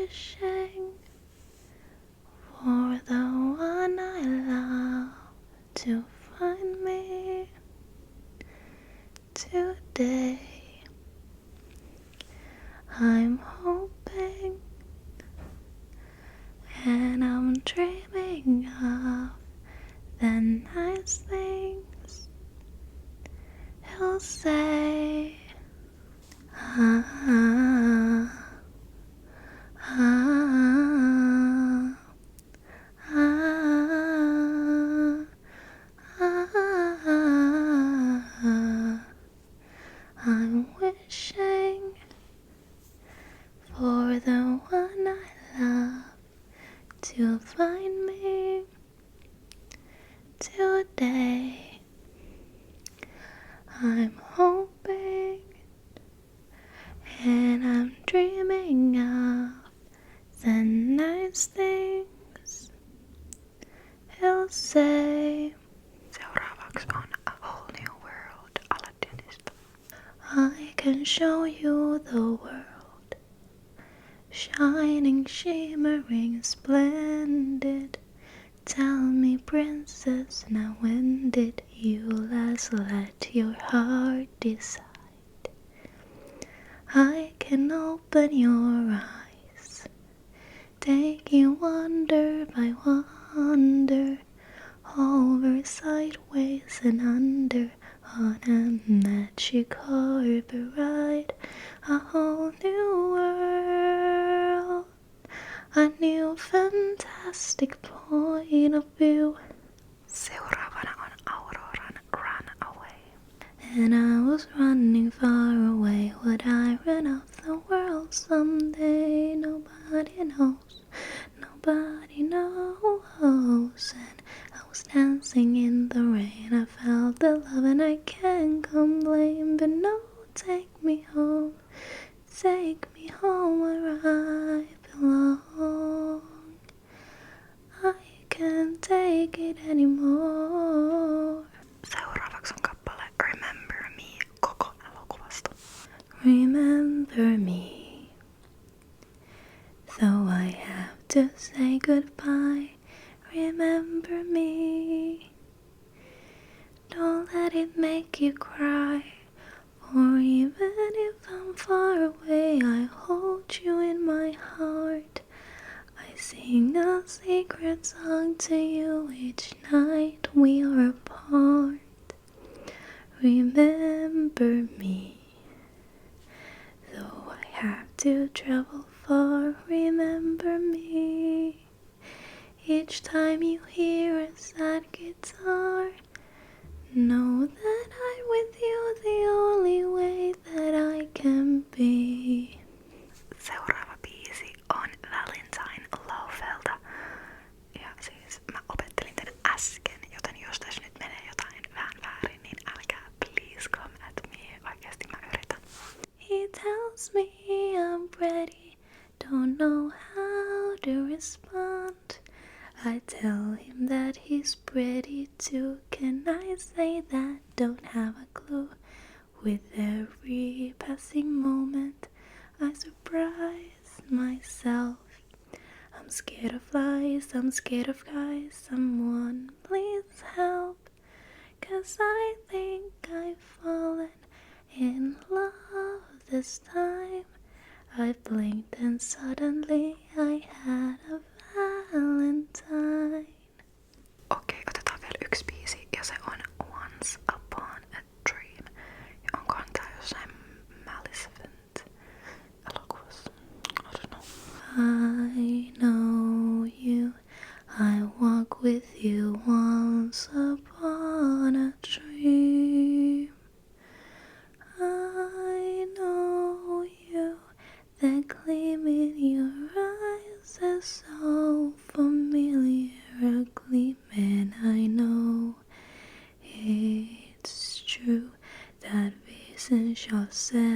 wishing for the one I love to find me today. I'm hoping and I'm dreaming of the nice things he'll say. Ah, ah, ah, ah, ah. I'm wishing for the one I love to find me today. I'm hoping and I'm dreaming of the nice things he'll say. Seuraavaksi on A Whole New World Aladdinista. I can show you the world, shining, shimmering, splendid. Tell me, princess, now when did you last let your heart decide? I can open your eyes, take you wonder by wonder, over, sideways and under, on a magic harbor ride. A whole new world, a new fantastic point of view. Seuraavana on Auroran Runaway. And I was running far away. Would I run off the world someday? Nobody knows, nobody knows. And I was dancing in the rain. I felt the love and I can't complain. But no, take me home where I belong. I can't take it anymore. Seuraavaksi on kappale Remember Me koko elokuvasta. Remember me, though I have to say goodbye. Remember me, don't let it make you cry. For even if I'm far away, I hold you in my heart. I sing a secret song to you each night we are apart. Remember me, though I have to travel far. Remember me, each time you hear a sad guitar. Know that I'm with you the only way that I can be. Seuraava biisi on Valentine Lovelta. Ja siis mä opettelin tän äsken, joten jos tässä nyt menee jotain vähän väärin, niin älkää please come at me. Oikeesti mä yritän. He tells me I'm pretty, don't know how to respond. I tell him that he's pretty too. Can I say that? Don't have a clue. With every passing moment, I surprise myself. I'm scared of flies, I'm scared of guys. Someone please help, 'cause I think I've fallen in love this time. I blinked and suddenly I had a Valentine. Okei, otetaan vielä yksi biisi ja se on Once Upon a Dream. Ja onkohan tää jossain Maleficent elokuvassa? I don't know. I know you, I walk with you once upon a dream. I know you, that gleam in your eyes is so familiar. A gleam and I know it's true that visions yourself